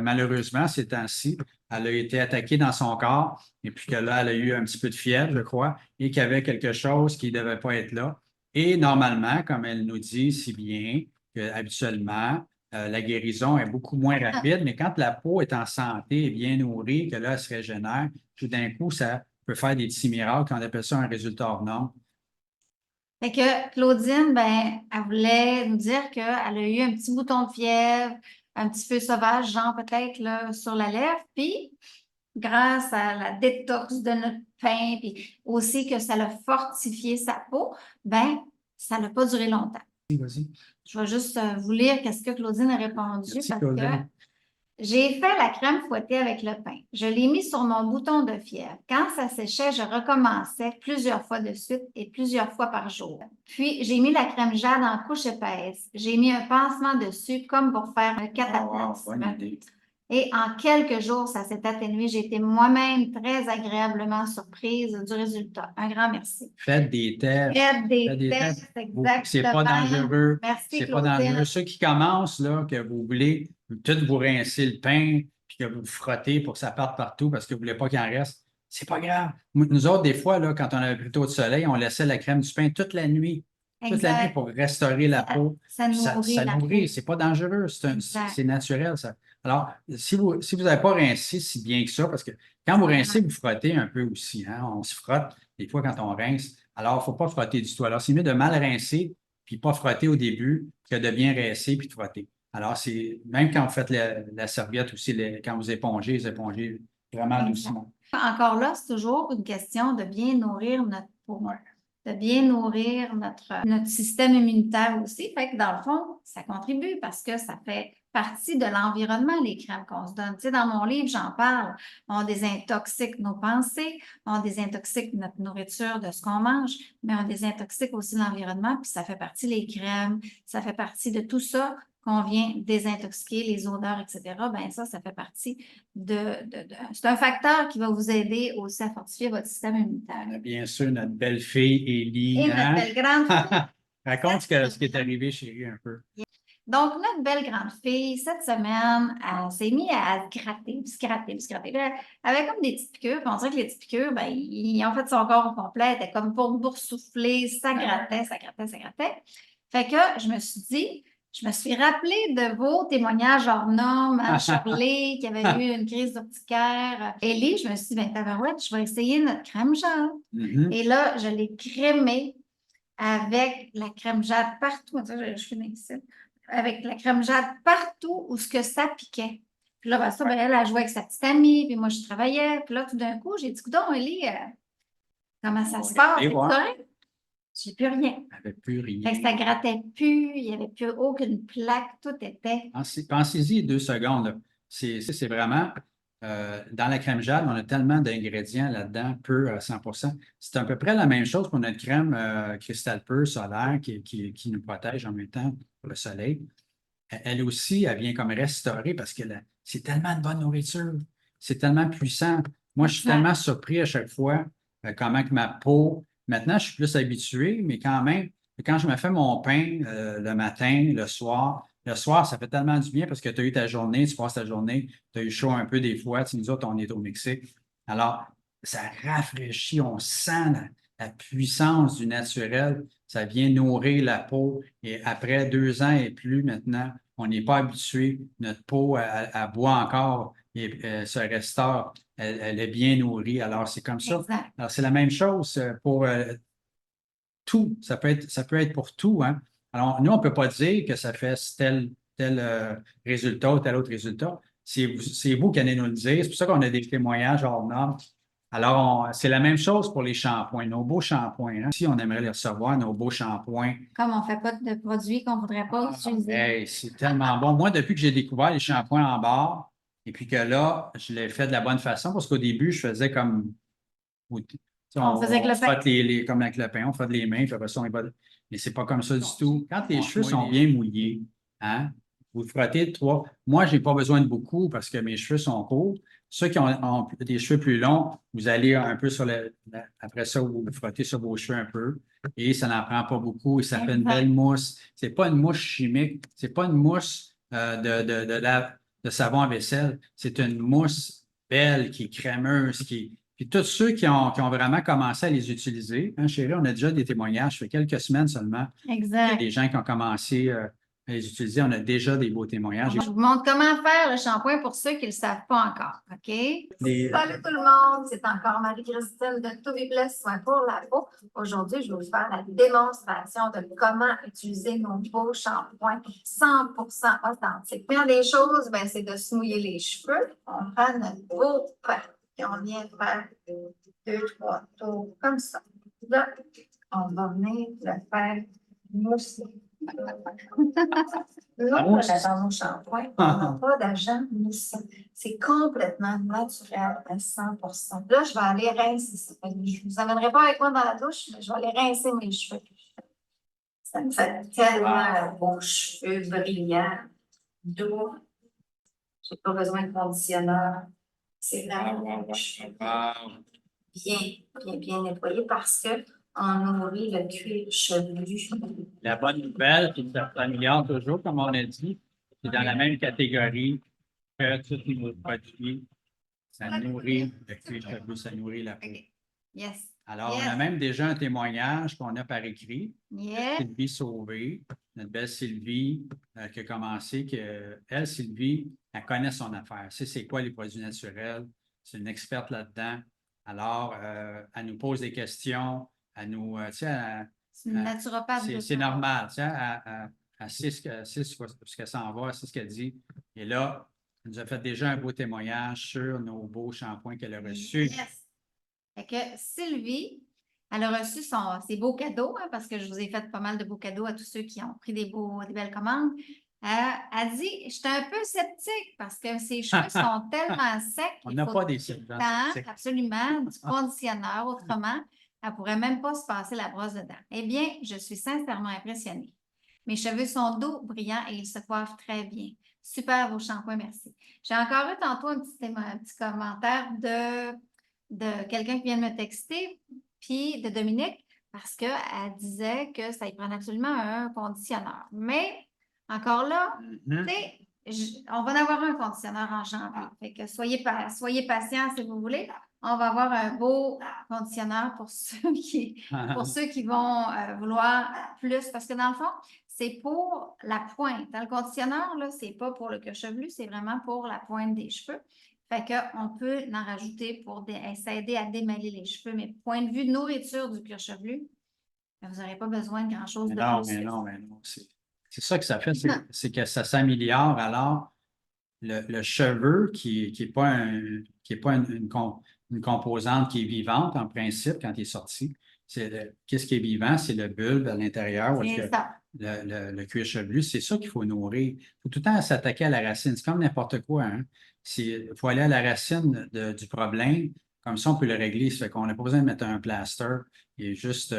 malheureusement, ces temps-ci, elle a été attaquée dans son corps, et puis que là, elle a eu un petit peu de fièvre, je crois, et qu'il y avait quelque chose qui ne devait pas être là. Et normalement, comme elle nous dit si bien, que habituellement, la guérison est beaucoup moins rapide, mais quand la peau est en santé et bien nourrie, que là, elle se régénère, tout d'un coup, ça peut faire des petits miracles. On appelle ça un résultat hors norme. Fait que Claudine, ben, elle voulait nous dire qu'elle a eu un petit bouton de fièvre, un petit peu sauvage, genre peut-être là, sur la lèvre, puis grâce à la détox de notre pain, puis aussi que ça l'a fortifié sa peau, ben, ça n'a pas duré longtemps. Vas-y. Je vais juste vous lire qu'est-ce que Claudine a répondu Merci, parce que Claudine. j'ai fait la crème fouettée avec le pain. Je l'ai mis sur mon bouton de fièvre. Quand ça séchait, je recommençais plusieurs fois de suite et plusieurs fois par jour. Puis, j'ai mis la crème jade en couche épaisse. J'ai mis un pansement dessus comme pour faire un cataplasme. Bonne idée. Et en quelques jours, ça s'est atténué. J'ai été moi-même très agréablement surprise du résultat. Un grand merci. Faites des tests. Faites des Faites des tests, tests. C'est pas exactement. dangereux. Merci, C'est pas Claudine. dangereux. Ceux qui commencent, là, que vous voulez tout vous rincer le pain, puis que vous frottez pour que ça parte partout parce que vous voulez pas qu'il en reste, c'est pas grave. Nous autres, des fois, là, quand on avait plus tôt de soleil, on laissait la crème du pain toute la nuit. Toute la nuit Exact. pour restaurer la peau. Ça Puis nourrit ça la nourrit. peau. C'est pas dangereux. Exact. C'est naturel, ça. Alors, si vous n'avez pas rincé si bien que ça, parce que quand vous rincez, vous frottez un peu aussi. Hein? On se frotte des fois quand on rince. Alors, il ne faut pas frotter du tout. Alors, c'est mieux de mal rincer puis pas frotter au début que de bien rincer puis de frotter. Alors, c'est même quand vous faites la serviette aussi, quand vous épongez, vraiment doucement. Encore là, c'est toujours une question de bien nourrir notre peau, Ouais. de bien nourrir notre système immunitaire aussi. Fait que dans le fond, ça contribue parce que ça fait partie de l'environnement, les crèmes qu'on se donne. Tu sais, dans mon livre, j'en parle. On désintoxique nos pensées, on désintoxique notre nourriture de ce qu'on mange, mais on désintoxique aussi l'environnement, puis ça fait partie des crèmes, ça fait partie de tout ça qu'on vient désintoxiquer, les odeurs, etc. Ben ça fait partie c'est un facteur qui va vous aider aussi à fortifier votre système immunitaire. On a bien sûr notre belle fille Élie. Et notre belle grande fille. Raconte ce qui est arrivé chez lui un peu. Donc, notre belle grande fille, cette semaine, elle s'est mise à se gratter, puis se gratter, puis se gratter. Puis elle avait comme des petites piqûres, puis on dirait que les petites piqûres, ben, ils ont fait son corps au complet, elle était comme pour boursoufler, ça grattait, ça grattait, ça grattait. Fait que je me suis rappelé de vos témoignages hors normes, hein, Shirley, qui avait eu une crise d'urticaire. Ellie, je me suis dit, ben, tabarouette, je vais essayer notre crème jade. Mm-hmm. Et là, je l'ai crémée avec la crème jade partout. Je finis ici. Avec la crème jade partout où ce que ça piquait. Puis là, ben, ça, ben, elle jouait avec sa petite amie, puis moi, je travaillais. Puis là, tout d'un coup, j'ai dit, coudonc, Ellie, comment ça se passe? C'est correct? J'ai plus rien. Il n'y avait plus rien. Fait que ça grattait plus, il n'y avait plus aucune plaque, tout était. Pensez-y 2 secondes. Là. C'est vraiment, dans la crème jade, on a tellement d'ingrédients là-dedans, peu à 100 C'est à peu près la même chose pour notre crème Crystal Pure solaire qui nous protège en même temps pour le soleil. Elle aussi, elle vient comme restaurer parce que c'est tellement de bonne nourriture. C'est tellement puissant. Moi, je suis tellement surpris à chaque fois comment que ma peau. Maintenant, je suis plus habitué, mais quand même, quand je me fais mon pain le matin, le soir, ça fait tellement du bien parce que tu as eu ta journée, tu passes ta journée, tu as eu chaud un peu des fois. Tu sais, nous autres, on est au Mexique. Alors, ça rafraîchit, on sent la puissance du naturel. Ça vient nourrir la peau. Et après 2 ans et plus maintenant, on n'est pas habitué. Notre peau, elle boit encore et se restaure. Elle est bien nourrie. Alors, c'est comme ça. Exact. Alors, c'est la même chose pour tout. Ça peut être pour tout. Hein? Alors, nous, on ne peut pas dire que ça fait tel résultat ou tel autre résultat. C'est vous qui allez nous le dire. C'est pour ça qu'on a des témoignages hors normes. Alors, c'est la même chose pour les shampoings, nos beaux shampoings. Hein? Si on aimerait les recevoir, nos beaux shampoings. Comme on ne fait pas de produits qu'on ne voudrait pas utiliser. Hey, c'est tellement bon. Moi, depuis que j'ai découvert les shampoings en barre, et puis que là, je l'ai fait de la bonne façon, parce qu'au début, je faisais comme. On faisait avec le pain. Frotte comme avec le pain, on frotte les mains, puis après ça, mais c'est pas comme ça du tout. Quand les cheveux sont bien mouillés, hein, vous frottez 3. Moi, je n'ai pas besoin de beaucoup parce que mes cheveux sont courts. Ceux qui ont des cheveux plus longs, vous allez un peu après ça, vous frottez sur vos cheveux un peu et ça n'en prend pas beaucoup et ça fait une belle mousse. C'est pas une mousse chimique, c'est pas une mousse de savon à vaisselle. C'est une mousse belle qui est crémeuse, Puis tous ceux qui ont vraiment commencé à les utiliser, hein, chérie, on a déjà des témoignages, ça fait quelques semaines seulement. Il y a Exact. des gens qui ont commencé les utiliser. On a déjà des beaux témoignages. Je vous montre comment faire le shampoing pour ceux qui ne le savent pas encore. OK? Salut tout le monde, c'est encore Marie-Christine de Tout Viblesse Soins pour la peau. Aujourd'hui, je vais vous faire la démonstration de comment utiliser nos beaux shampoings 100% authentiques. La première des choses, ben, c'est de se mouiller les cheveux. On prend notre beau pain et on vient faire 2-3 tours comme ça. Là, on va venir le faire mousser. Là, dans nos shampoings, on n'a pas d'agent moussant. C'est complètement naturel à 100%. Là, je vais aller rincer ça. Je ne vous amènerai pas avec moi dans la douche, mais je vais aller rincer mes cheveux. Ça me fait tellement beaux cheveux brillants, doux. Je n'ai pas besoin de conditionneur. C'est vraiment beaux cheveux. Bien nettoyés parce que on nourrit le cuir chevelu. La bonne nouvelle, c'est que ça s'améliore toujours, comme on a dit. C'est dans la même catégorie que tous nos produits. Ça nourrit le cuir chevelu, ça nourrit la peau. Okay. Yes. Alors, yes. on a même déjà un témoignage qu'on a par écrit. Yes. Sylvie Sauvé, notre belle Sylvie qui a commencé, elle, Sylvie, elle connaît son affaire. Elle sait c'est quoi les produits naturels. C'est une experte là-dedans. Alors, elle nous pose des questions. Elle nous, c'est une naturopathe. C'est normal. Elle sait ce qu'elle s'en va, elle sait ce qu'elle dit. Et là, elle nous a fait déjà un beau témoignage sur nos beaux shampoings qu'elle a reçus. Yes. Fait que Sylvie, elle a reçu ses beaux cadeaux, hein, parce que je vous ai fait pas mal de beaux cadeaux à tous ceux qui ont pris des belles commandes. Elle dit, je suis un peu sceptique parce que ses cheveux sont tellement secs. On n'a pas des sceptiques. Absolument, du conditionneur. Autrement, elle ne pourrait même pas se passer la brosse dedans. Eh bien, je suis sincèrement impressionnée. Mes cheveux sont doux, brillants et ils se coiffent très bien. Super vos shampoings, merci. J'ai encore eu tantôt un petit commentaire de quelqu'un qui vient de me texter, puis de Dominique, parce qu'elle disait que ça y prend absolument un conditionneur. Mais encore là, on va en avoir un conditionneur en janvier. Fait que soyez patients si vous voulez. On va avoir un beau conditionneur pour ceux qui vont vouloir plus. Parce que dans le fond, c'est pour la pointe. Dans le conditionneur, là, c'est pas pour le cuir chevelu, c'est vraiment pour la pointe des cheveux. Fait qu'on peut en rajouter pour s'aider à démêler les cheveux. Mais point de vue de nourriture du cuir chevelu, vous n'aurez pas besoin de grand-chose de plus. Mais non. C'est ça que ça fait, c'est que ça s'améliore. Alors, le cheveu qui n'est pas, une composante qui est vivante en principe quand il est sorti, qu'est-ce qui est vivant? C'est le bulbe à l'intérieur, le cuir chevelu. C'est ça qu'il faut nourrir. Il faut tout le temps s'attaquer à la racine. C'est comme n'importe quoi. Hein? Il faut aller à la racine du problème. Comme ça, on peut le régler. Ça fait qu'on n'a pas besoin de mettre un plaster. Il est juste.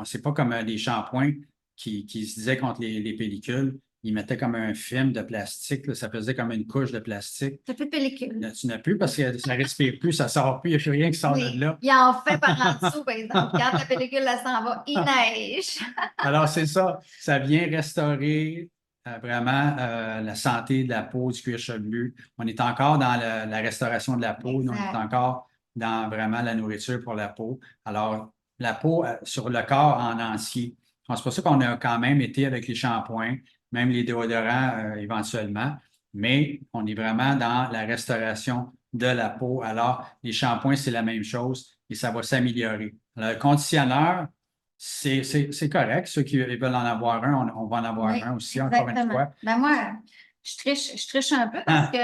C'est pas comme les shampoings qui se disaient contre les pellicules. Ils mettaient comme un film de plastique. Là, ça faisait comme une couche de plastique. Ça fait de pellicule. Là, tu n'as plus parce que ça ne respire plus, ça ne sort plus. Il n'y a plus rien qui sort de là. Il en fait par en dessous, par exemple. Quand la pellicule s'en va, il neige. Alors, c'est ça. Ça vient restaurer vraiment la santé de la peau, du cuir chevelu. On est encore dans la restauration de la peau. Nous, on est encore dans vraiment la nourriture pour la peau. Alors, la peau sur le corps en entier. C'est pour ça qu'on a quand même été avec les shampoings, même les déodorants éventuellement, mais on est vraiment dans la restauration de la peau. Alors, les shampoings, c'est la même chose et ça va s'améliorer. Le conditionneur, c'est correct. Ceux qui veulent en avoir un, on va en avoir un aussi, exactement. Encore une fois. Ben moi, je triche un peu parce que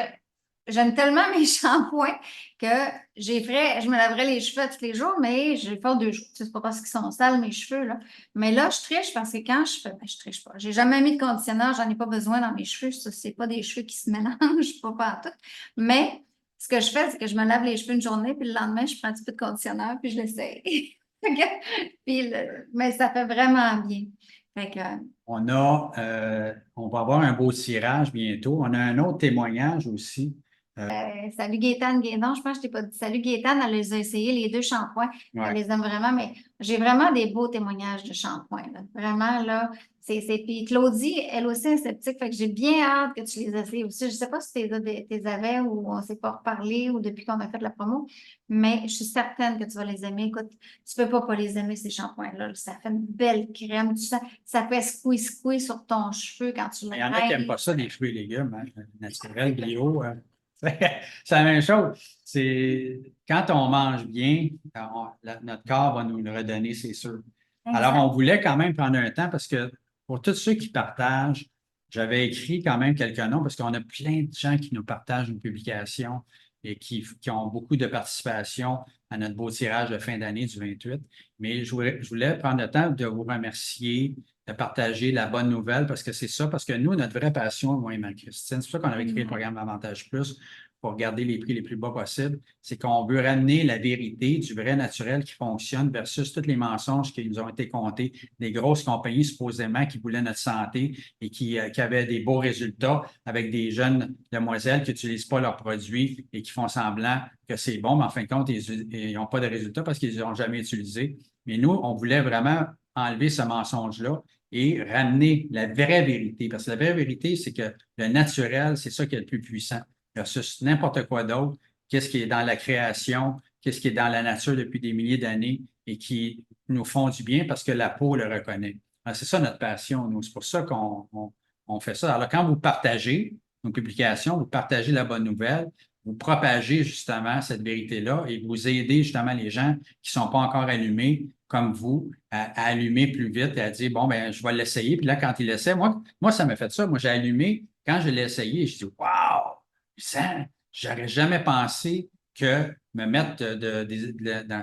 j'aime tellement mes shampoings que je me laverais les cheveux tous les jours, mais je vais faire 2 jours. C'est pas parce qu'ils sont sales, mes cheveux, là. Mais là, je triche parce que quand je triche pas. J'ai jamais mis de conditionneur, j'en ai pas besoin dans mes cheveux. Ça, c'est pas des cheveux qui se mélangent, pas tout. Mais ce que je fais, c'est que je me lave les cheveux une journée, puis le lendemain, je prends un petit peu de conditionneur, puis je l'essaye. Mais ça fait vraiment bien. Fait que, on va avoir un beau tirage bientôt. On a un autre témoignage aussi Salut Gaétane, non, je pense que je t'ai pas dit. Salut Gaétane, elle les a essayés, les deux shampoings. Elle Ouais. les aime vraiment, mais j'ai vraiment des beaux témoignages de shampoings, là. Vraiment, là, Puis Claudie, elle aussi est sceptique, fait que j'ai bien hâte que tu les essayes aussi. Je sais pas si tu les avais ou on s'est pas reparlé ou depuis qu'on a fait la promo, mais je suis certaine que tu vas les aimer. Écoute, tu peux pas les aimer, ces shampoings-là. Ça fait une belle crème. Ça fait squeeze sur ton cheveu quand tu le Il y en a qui n'aiment rinces. pas ça, des fruits et légumes, hein, naturels, bio. C'est la même chose. C'est quand on mange bien, notre corps va nous le redonner, c'est sûr. Alors, on Exact. voulait quand même prendre un temps parce que pour tous ceux qui partagent, j'avais écrit quand même quelques noms parce qu'on a plein de gens qui nous partagent une publication et qui ont beaucoup de participation à notre beau tirage de fin d'année du 28. Mais je voulais prendre le temps de vous remercier, de partager la bonne nouvelle parce que c'est ça, parce que nous, notre vraie passion, moi et Marie-Christine, c'est pour ça qu'on avait créé le programme Avantage Plus pour garder les prix les plus bas possibles, c'est qu'on veut ramener la vérité du vrai naturel qui fonctionne versus tous les mensonges qui nous ont été comptés des grosses compagnies supposément qui voulaient notre santé et qui avaient des beaux résultats avec des jeunes demoiselles qui n'utilisent pas leurs produits et qui font semblant que c'est bon, mais en fin de compte, ils n'ont pas de résultats parce qu'ils ne les ont jamais utilisés. Mais nous, on voulait vraiment enlever ce mensonge-là et ramener la vraie vérité. Parce que la vraie vérité, c'est que le naturel, c'est ça qui est le plus puissant versus n'importe quoi d'autre. Qu'est-ce qui est dans la création, qu'est-ce qui est dans la nature depuis des milliers d'années et qui nous font du bien parce que la peau le reconnaît. C'est ça notre passion, nous. C'est pour ça qu'on fait ça. Alors, quand vous partagez nos publications, vous partagez la bonne nouvelle, vous propagez justement cette vérité-là et vous aidez justement les gens qui ne sont pas encore allumés comme vous à allumer plus vite et à dire, bon, ben, je vais l'essayer. Puis là, quand il l'essaie, moi, ça m'a fait ça. Moi, j'ai allumé. Quand je l'ai essayé, je dis, waouh, ça, j'aurais jamais pensé que me mettre dans des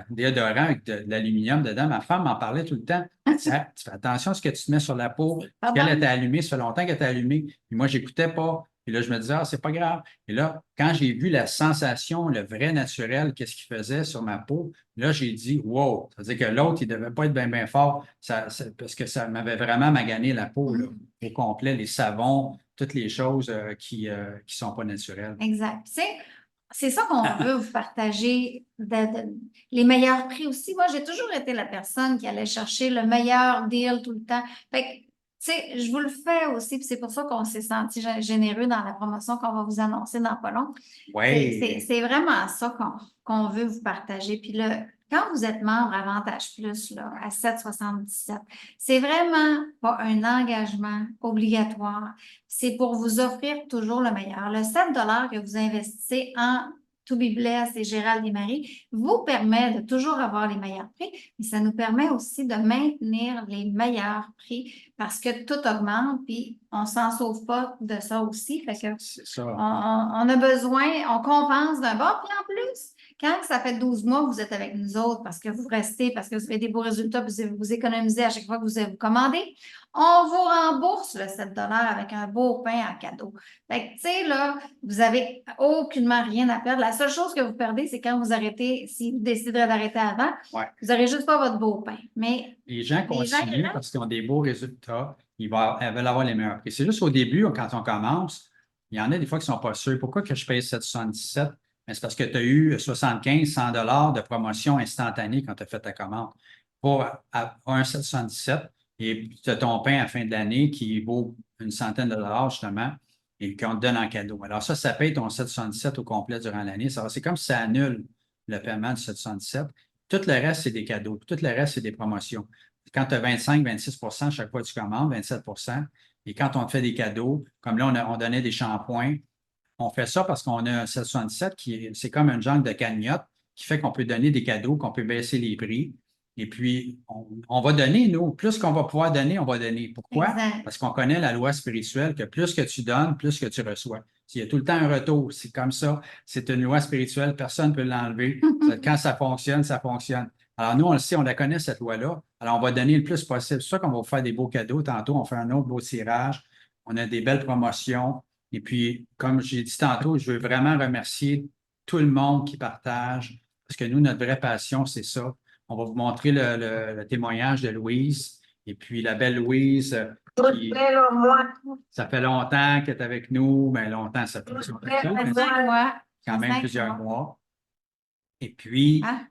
déodorants avec de l'aluminium dedans. Ma femme m'en parlait tout le temps. Elle disait, tu fais attention à ce que tu te mets sur la peau. Pas Qu'elle était bon. allumée, ça fait longtemps qu'elle était allumée. Puis moi, j'écoutais pas. Et là, je me disais, ah, c'est pas grave. Et là, quand j'ai vu la sensation, le vrai naturel, qu'est-ce qu'il faisait sur ma peau, là, j'ai dit, wow, ça veut dire que l'autre, il ne devait pas être bien, bien fort parce que ça m'avait vraiment magané la peau, là, au complet, les savons, toutes les choses qui sont pas naturelles. Exact. Tu sais, c'est ça qu'on veut vous partager, les meilleurs prix aussi. Moi, j'ai toujours été la personne qui allait chercher le meilleur deal tout le temps. Fait que, tu sais, je vous le fais aussi, puis c'est pour ça qu'on s'est senti généreux dans la promotion qu'on va vous annoncer dans pas long. Oui, C'est vraiment ça qu'on veut vous partager. Puis là, quand vous êtes membre Avantage Plus là, à 7,77, c'est vraiment pas un engagement obligatoire. C'est pour vous offrir toujours le meilleur. Le 7 que vous investissez en Toubibless et Gérald et Marie vous permet de toujours avoir les meilleurs prix, mais ça nous permet aussi de maintenir les meilleurs prix parce que tout augmente, puis on s'en sauve pas de ça aussi. Fait que c'est ça. on a besoin, on compense d'un bord. Puis en plus, quand ça fait 12 mois que vous êtes avec nous autres parce que vous restez, parce que vous avez des beaux résultats, puis vous économisez à chaque fois que vous commandez, on vous rembourse le 7 avec un beau pain en cadeau. Fait que, tu sais, là, vous avez aucunement rien à perdre. La seule chose que vous perdez, c'est quand vous arrêtez, si vous déciderez d'arrêter avant, Ouais. vous n'aurez juste pas votre beau pain. Mais Les gens les gens qui continuent restent, parce qu'ils ont des beaux résultats. Elles veulent avoir les meilleurs prix. C'est juste au début, quand on commence, il y en a des fois qui ne sont pas sûrs. Pourquoi que je paye 7,77? Mais c'est parce que tu as eu 75, 100 de promotion instantanée quand tu as fait ta commande. Pour un 7,77 et tu as ton pain à la fin de l'année qui vaut une centaine de dollars justement et qu'on te donne en cadeau. Alors ça paye ton 7,77 au complet durant l'année. C'est comme si ça annule le paiement du 7,77. Tout le reste, c'est des cadeaux. Tout le reste, c'est des promotions. Quand tu as 25-26 chaque fois que tu commandes, 27 et quand on te fait des cadeaux, comme là, on donnait des shampoings, on fait ça parce qu'on a un 777 c'est comme un genre de cagnotte qui fait qu'on peut donner des cadeaux, qu'on peut baisser les prix. Et puis, on va donner, nous. Plus qu'on va pouvoir donner, on va donner. Pourquoi? exact. Parce qu'on connaît la loi spirituelle que plus que tu donnes, plus que tu reçois. Il y a tout le temps un retour. C'est comme ça. C'est une loi spirituelle. Personne ne peut l'enlever. Quand ça fonctionne, ça fonctionne. Alors, nous, on le sait, on la connaît, cette loi-là. Alors, on va donner le plus possible. C'est ça qu'on va vous faire des beaux cadeaux. Tantôt, on fait un autre beau tirage. On a des belles promotions. Et puis, comme j'ai dit tantôt, je veux vraiment remercier tout le monde qui partage, parce que nous, notre vraie passion, c'est ça. On va vous montrer le témoignage de Louise. Et puis, la belle Louise, Puis, ça fait longtemps qu'elle est avec nous, mais longtemps, ça peut être mais 5 mois. quand même 5 plusieurs mois. mois. Et puis, Hein?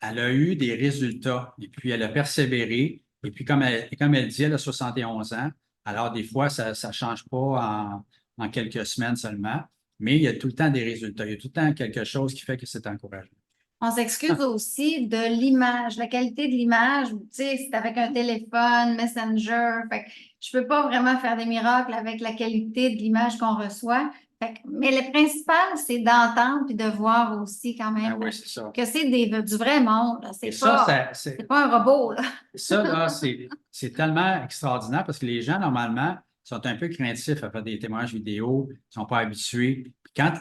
elle a eu des résultats. Et puis, elle a persévéré. Et puis, comme elle dit, elle a 71 ans. Alors, des fois, ça ne change pas en quelques semaines seulement. Mais il y a tout le temps des résultats. Il y a tout le temps quelque chose qui fait que c'est encourageant. On s'excuse aussi de l'image, la qualité de l'image. Tu sais, c'est avec un téléphone, Messenger. Fait que je peux pas vraiment faire des miracles avec la qualité de l'image qu'on reçoit. Mais le principal, c'est d'entendre puis de voir aussi quand Ah même oui, c'est ça. que c'est du vrai monde. Et C'est ça, pas, c'est pas un robot, là. ça, là, c'est tellement extraordinaire parce que les gens, normalement, sont un peu craintifs à faire des témoignages vidéo, ils ne sont pas habitués. Puis quand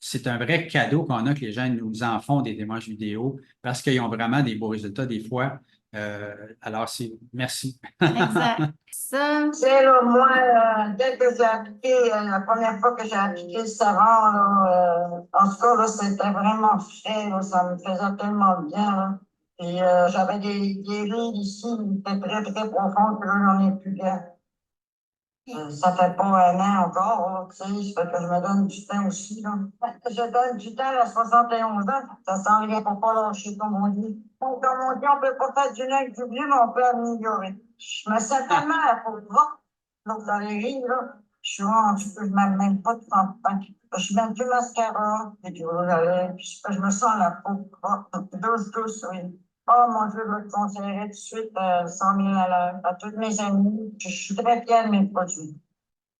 c'est un vrai cadeau qu'on a que les gens nous en font des témoignages vidéo parce qu'ils ont vraiment des beaux résultats des fois. Alors, merci. Exact. Ça, C'est là, moi, dès que j'ai appliqué, la première fois que j'ai appliqué le savon, là, en tout cas, là, c'était vraiment frais, là, ça me faisait tellement bien, là. Puis j'avais des rides ici, qui étaient très, très profondes, puis là, j'en ai plus bien. Ça fait pas un an encore, là, tu sais, ça fait que je me donne du temps aussi, là. Je donne du temps à 71 ans, ça s'en vient pour pas lâcher, comme on dit. Donc, comme on dit, on peut pas faire du lait avec du blé, mais on peut améliorer. Je me sens tellement à la peau propre, donc dans les rides, là, je suis rendue que je m'aime même pas tout en temps. Je mets du mascara, et du rouge à lèvres, puis je me sens la peau propre, douce, oui. Oh mon Dieu, je le conseillerais tout de suite 100 000 à l'heure à tous mes amis. Je suis très fière de mes produits.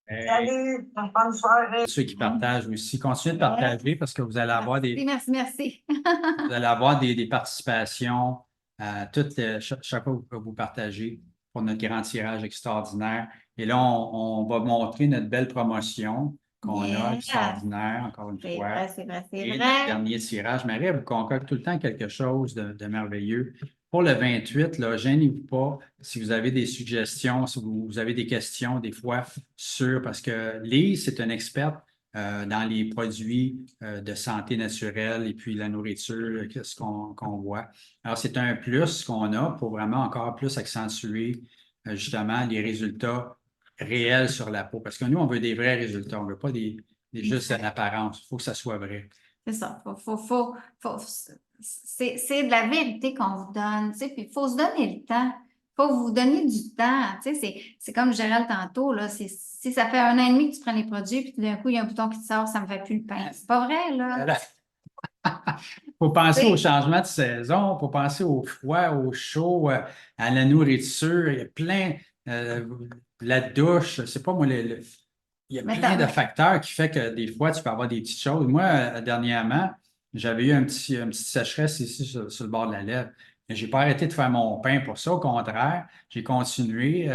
Salut, bonne soirée. Ceux qui partagent aussi, continuez de partager parce que vous allez avoir merci. vous allez avoir des participations à chaque fois que vous partagez pour notre grand tirage extraordinaire. Et là, on va montrer notre belle promotion qu'on a, extraordinaire, encore une fois. C'est vrai. Et notre dernier tirage. Marie, elle vous concocte tout le temps quelque chose de merveilleux. Pour le 28, là, gênez-vous pas si vous avez des suggestions, si vous avez des questions des fois parce que Lise, c'est une experte dans les produits de santé naturelle et puis la nourriture, ce qu'on voit. Alors, c'est un plus qu'on a pour vraiment encore plus accentuer justement les résultats réels sur la peau. Parce que nous, on veut des vrais résultats. On ne veut pas juste une apparence. Il faut que ça soit vrai. C'est ça. C'est de la vérité qu'on vous donne. Tu sais, puis il faut se donner le temps. Il faut vous donner du temps. Tu sais, c'est comme Gérald tantôt, là. Si ça fait 1 an et demi que tu prends les produits, puis tout d'un coup, il y a un bouton qui te sort, ça ne me fait plus le pain. C'est pas vrai, là. Il faut penser au changement de saison, il faut penser au froid, au chaud, à la nourriture. Il y a plein, la douche, je ne sais pas moi, il y a plein de facteurs qui font que des fois, tu peux avoir des petites choses. Moi, dernièrement, j'avais eu une petite sécheresse ici sur le bord de la lèvre. Mais je n'ai pas arrêté de faire mon pain pour ça. Au contraire, j'ai continué.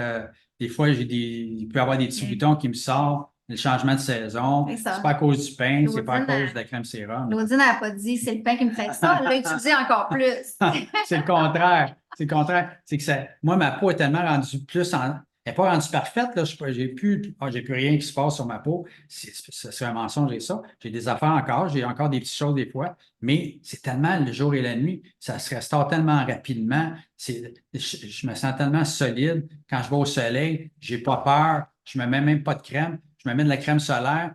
Des fois, il peut y avoir des petits boutons qui me sortent. Le changement de saison, c'est pas à cause du pain, c'est pas à cause de la crème sérum. Claudine n'a pas dit c'est le pain qui me fait ça, elle l'a utilisé encore plus. C'est le contraire. C'est le contraire. C'est que moi, ma peau est tellement rendue plus elle n'est pas rendue parfaite. Là. J'ai plus rien qui se passe sur ma peau. C'est un mensonge et ça. J'ai des affaires encore. J'ai encore des petites choses des fois. Mais c'est tellement le jour et la nuit. Ça se restaure tellement rapidement. Je me sens tellement solide. Quand je vais au soleil, j'ai pas peur. Je me mets même pas de crème. Je me mets de la crème solaire.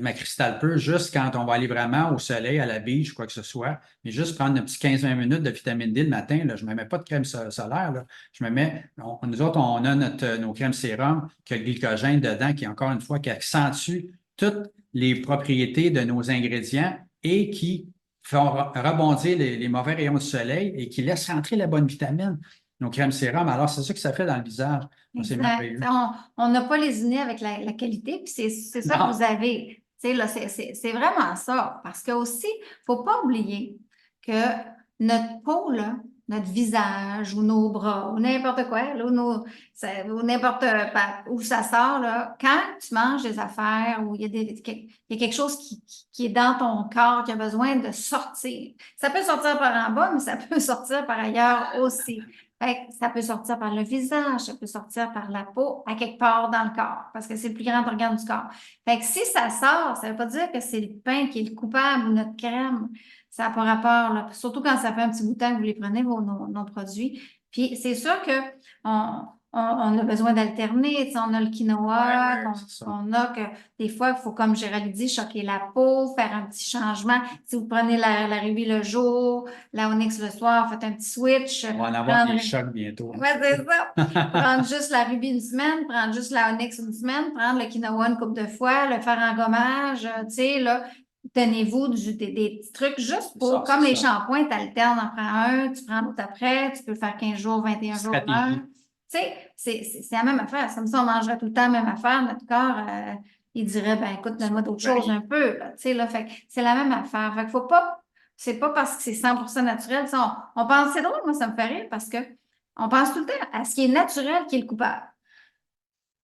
Ma cristal peu, juste quand on va aller vraiment au soleil, à la beach, quoi que ce soit, mais juste prendre un petit 15-20 minutes de vitamine D le matin, là, je ne me mets pas de crème solaire. Là. Je me mets, nous autres, on a nos crèmes sérum qui a le glycogène dedans, qui, encore une fois, qui accentue toutes les propriétés de nos ingrédients et qui font rebondir les mauvais rayons du soleil et qui laissent rentrer la bonne vitamine. Nos crèmes sérum, alors c'est ça que ça fait dans le visage. C'est merveilleux. On n'a pas lésiné avec la qualité, puis c'est ça que vous avez. C'est vraiment ça. Parce que aussi, il ne faut pas oublier que notre peau, là, notre visage ou nos bras ou n'importe quoi, là, ou n'importe où ça sort, là, quand tu manges des affaires ou il y a quelque chose qui est dans ton corps qui a besoin de sortir. Ça peut sortir par en bas, mais ça peut sortir par ailleurs aussi. Ça peut sortir par le visage, ça peut sortir par la peau, à quelque part dans le corps, parce que c'est le plus grand organe du corps. Fait que si ça sort, ça ne veut pas dire que c'est le pain qui est le coupable ou notre crème. Ça n'a pas rapport, là. Surtout quand ça fait un petit bout de temps que vous les prenez, nos produits. Puis c'est sûr que on a besoin d'alterner. Tu sais, on a le quinoa, Ouais, c'est ça. on a que des fois, il faut, comme Gérald dit, choquer la peau, faire un petit changement. Si vous prenez la rubis le jour, la onyx le soir, faites un petit switch. On va en avoir prendre- des chocs bientôt. Ouais, c'est ça. Prendre juste la rubis une semaine, prendre juste la onyx une semaine, prendre le quinoa une couple de fois, le faire en gommage, tu sais, là. Tenez-vous des petits trucs juste pour, C'est comme les ça. shampoings, tu alternes, en prends un, tu prends l'autre après, tu peux le faire 15 jours, 21 jours, Stratégie. un. Tu sais, c'est la même affaire. Comme ça, on mangerait tout le temps la même affaire. Notre corps, il dirait, ben écoute, donne-moi d'autres choses un peu, là. Tu sais, là, fait que c'est la même affaire. Fait qu'il faut pas, c'est pas parce que c'est 100% naturel. Tu sais, on pense, c'est drôle, moi, ça me fait rire parce que on pense tout le temps à ce qui est naturel qui est le coupable.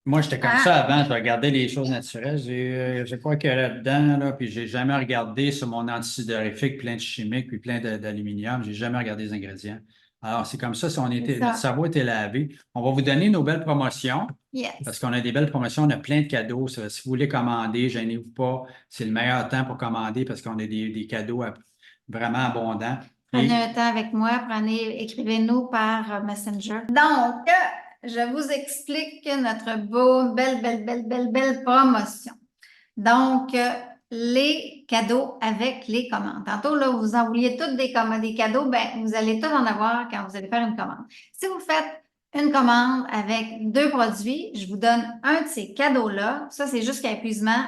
Moi, j'étais comme Ah, ça avant, je regardais les choses naturelles. Je crois qu'il y a là-dedans, là, puis j'ai jamais regardé sur mon antisidérifique plein de chimiques puis plein d'aluminium. J'ai jamais regardé les ingrédients. Alors, c'est comme ça, si on c'est était, ça. notre cerveau était lavé. On va vous donner nos belles promotions Yes. parce qu'on a des belles promotions, on a plein de cadeaux. Si vous voulez commander, gênez-vous pas. C'est le meilleur temps pour commander parce qu'on a des cadeaux vraiment abondants. Prenez Et un temps avec moi, écrivez-nous par Messenger. Donc, je vous explique notre belle promotion. Donc, les cadeaux avec les commandes. Tantôt, là, vous envoyez tous des cadeaux, ben, vous allez tous en avoir quand vous allez faire une commande. Si vous faites une commande avec 2 produits, je vous donne un de ces cadeaux-là. Ça, c'est jusqu'à épuisement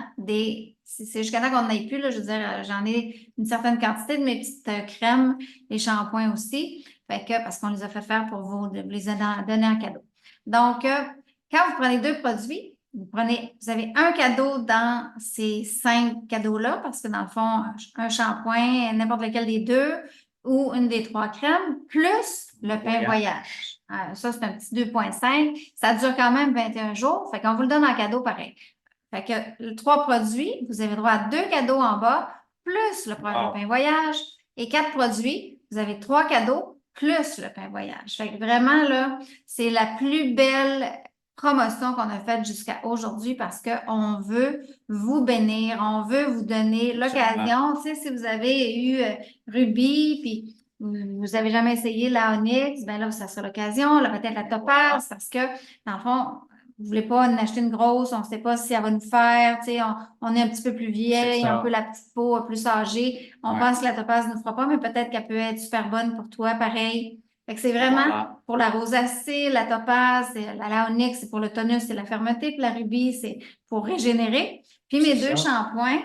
c'est jusqu'à temps qu'on n'en ait plus, là. Je veux dire, j'en ai une certaine quantité de mes petites crèmes, les shampoings aussi. Fait que, parce qu'on les a fait faire pour vous, de les donner en cadeau. Donc, quand vous prenez 2 produits, vous avez un cadeau dans ces 5 cadeaux-là, parce que dans le fond, un shampoing, n'importe lequel des 2, ou une des 3 crèmes, plus le pain voyage. Ça, c'est un petit 2,5. Ça dure quand même 21 jours. Fait qu'on vous le donne en cadeau pareil. Fait que 3 produits, vous avez droit à 2 cadeaux en bas, plus le pain voyage. Et 4 produits, vous avez 3 cadeaux, plus le pain voyage. Fait que vraiment, là, c'est la plus belle promotion qu'on a faite jusqu'à aujourd'hui parce qu'on veut vous bénir, on veut vous donner l'occasion. Tu sais, si vous avez eu Ruby, puis vous avez jamais essayé la Onyx, ben là, ça sera l'occasion. Là, peut-être la Topaz, parce que, dans le fond, vous voulez pas en acheter une grosse, on ne sait pas si elle va nous faire, tu sais, on est un petit peu plus vieille, un peu la petite peau plus âgée. On pense que la Topaz ne nous fera pas, mais peut-être qu'elle peut être super bonne pour toi, pareil. Fait que c'est vraiment pour la rosacée, la Topaz, la Onyx, c'est pour le tonus et la fermeté, puis la Ruby, c'est pour régénérer. Puis mes 2 shampoings,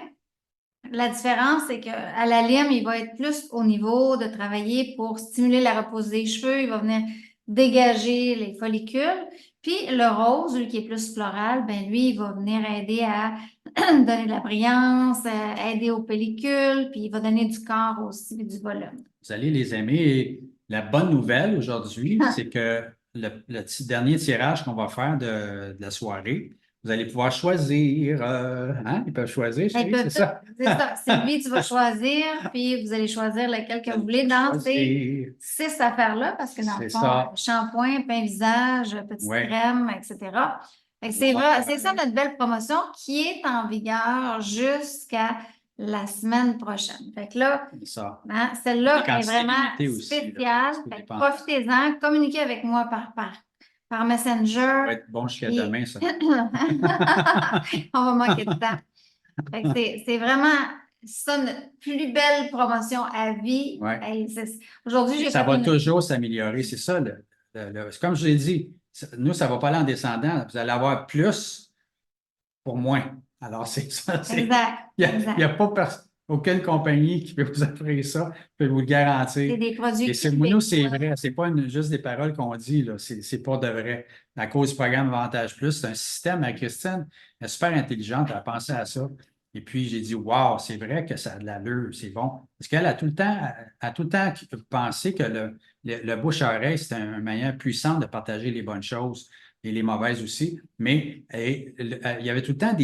la différence, c'est qu'à la lime, il va être plus au niveau de travailler pour stimuler la repose des cheveux. Il va venir dégager les follicules. Puis le rose, lui qui est plus floral, ben lui, il va venir aider à donner de la brillance, aider aux pellicules, puis il va donner du corps aussi, puis du volume. vous allez les aimer. Et la bonne nouvelle aujourd'hui, c'est que le dernier tirage qu'on va faire de la soirée, vous allez pouvoir choisir. Ils peuvent choisir, chérie, c'est ça? C'est ça. Sylvie, tu vas choisir, puis vous allez choisir lequel que vous voulez dans ces 6 affaires-là, parce que dans le fond, shampoing, pain visage, petite crème, etc. C'est ça notre belle promotion qui est en vigueur jusqu'à la semaine prochaine. Fait que là, celle-là est vraiment spéciale. Profitez-en, communiquez avec moi par Messenger. Ça va être bon jusqu'à demain, ça. On va manquer de temps. C'est vraiment ça notre plus belle promotion à vie. Ouais. Aujourd'hui, ça va toujours s'améliorer. C'est ça. Comme je l'ai dit, nous, ça ne va pas aller en descendant. Vous allez avoir plus pour moins. Alors, c'est ça. Exact. Il n'y a pas aucune compagnie qui peut vous offrir ça, peut vous le garantir. C'est des produits nous, c'est vrai. Ce n'est pas juste des paroles qu'on dit, là. C'est pas de vrai. À cause du programme Avantage Plus, c'est un système à Christine. Elle est super intelligente. Elle a pensé à ça. Et puis, j'ai dit, wow, c'est vrai que ça a de l'allure, c'est bon. Parce qu'elle a tout le temps pensé que le bouche-à-oreille, c'est une manière puissante de partager les bonnes choses et les mauvaises aussi. Mais il y avait tout le temps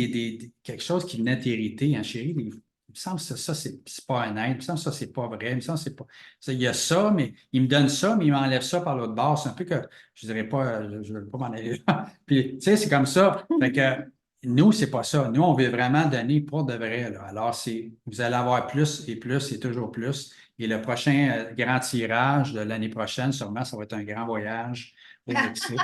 quelque chose qui venait t'irriter, hein, chérie. Il me semble que ça, c'est pas honnête. Il me semble que ça, c'est pas vrai. Il me semble que c'est pas. Il y a ça, mais il me donne ça, mais il m'enlève ça par l'autre bord. C'est un peu que je dirais pas, je ne veux pas m'en aller là. Puis, tu sais, c'est comme ça. Fait que nous, c'est pas ça. Nous, on veut vraiment donner pour de vrai, là. Alors, vous allez avoir plus et toujours plus. Et le prochain grand tirage de l'année prochaine, sûrement, ça va être un grand voyage au Mexique.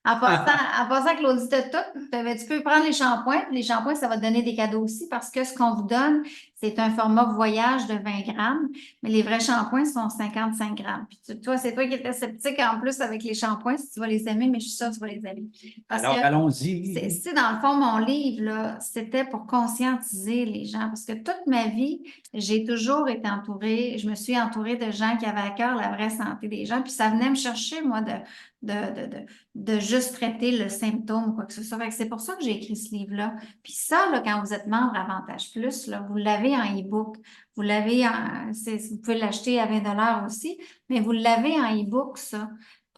En passant, Claudie, t'as tout. Tu peux prendre les shampoings. Les shampoings, ça va te donner des cadeaux aussi parce que ce qu'on vous donne, c'est un format voyage de 20 grammes, mais les vrais shampoings sont 55 grammes. Puis toi, c'est toi qui étais sceptique en plus avec les shampoings, si tu vas les aimer, mais je suis sûre que tu vas les aimer. Parce Alors, que allons-y. c'est dans le fond, mon livre, là, c'était pour conscientiser les gens. Parce que toute ma vie, j'ai toujours été entourée, je me suis entourée de gens qui avaient à cœur la vraie santé des gens. Puis ça venait me chercher, moi, de juste traiter le symptôme ou quoi que ce soit. Fait que c'est pour ça que j'ai écrit ce livre-là. Puis ça, là, quand vous êtes membre Avantage Plus, là, vous l'avez en e-book. Vous l'avez vous pouvez l'acheter à 20 $ aussi, mais vous l'avez en e-book, ça.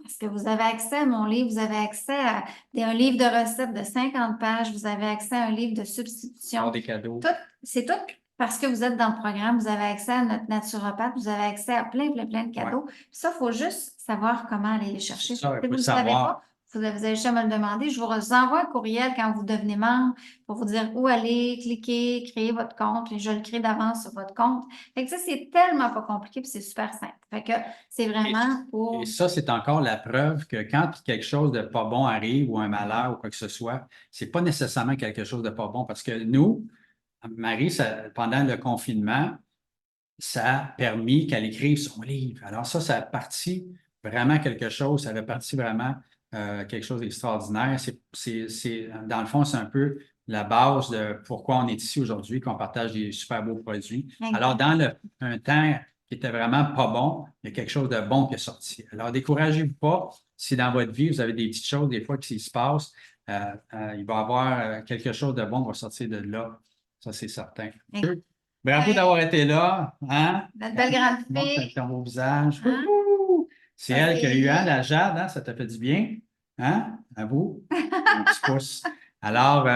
Parce que vous avez accès à mon livre, vous avez accès à un livre de recettes de 50 pages, vous avez accès à un livre de substitution. Avoir des cadeaux. C'est tout parce que vous êtes dans le programme, vous avez accès à notre naturopathe, vous avez accès à plein de cadeaux. Puis ça, il faut juste savoir comment aller les chercher. C'est ça, Si il vous faut ne le savez savoir. pas, vous avez juste à me le demander. Je vous envoie un courriel quand vous devenez membre pour vous dire où aller, cliquer, créer votre compte. Et je le crée d'avance sur votre compte. Fait que ça, c'est tellement pas compliqué puis c'est super simple. Fait que c'est vraiment pour... Et ça, c'est encore la preuve que quand quelque chose de pas bon arrive ou un malheur ou quoi que ce soit, c'est pas nécessairement quelque chose de pas bon parce que nous, Marie, pendant le confinement, ça a permis qu'elle écrive son livre. Alors ça a parti vraiment quelque chose, ça a parti vraiment quelque chose d'extraordinaire. Dans le fond, c'est un peu la base de pourquoi on est ici aujourd'hui, qu'on partage des super beaux produits. Exact. Alors, un temps qui était vraiment pas bon, il y a quelque chose de bon qui est sorti. Alors, découragez-vous pas si dans votre vie, vous avez des petites choses, des fois, qui se passent, il va y avoir quelque chose de bon qui va sortir de là. Ça, c'est certain. Exact. Bravo d'avoir été là. Hein? Notre belle grande Montre fille. ton beau visage. Hein? Wouhou! C'est Ça, elle qui a c'est- eu, hein, la Jade, hein? Ça t'a fait du bien? Hein? À vous? Un petit pouce. Alors,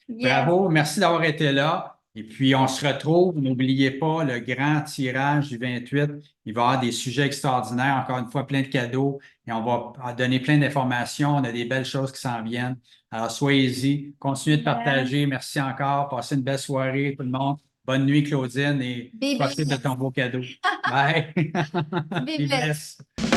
Yes. bravo, merci d'avoir été là. Et puis, on se retrouve. N'oubliez pas le grand tirage du 28. Il va y avoir des sujets extraordinaires, encore une fois, plein de cadeaux. Et on va donner plein d'informations. On a des belles choses qui s'en viennent. Alors, soyez-y. Continuez de partager. Merci encore. Passez une belle soirée, tout le monde. Bonne nuit, Claudine, et Be profite de blessed. ton beau cadeau. Bye. Be Be blessed. blessed.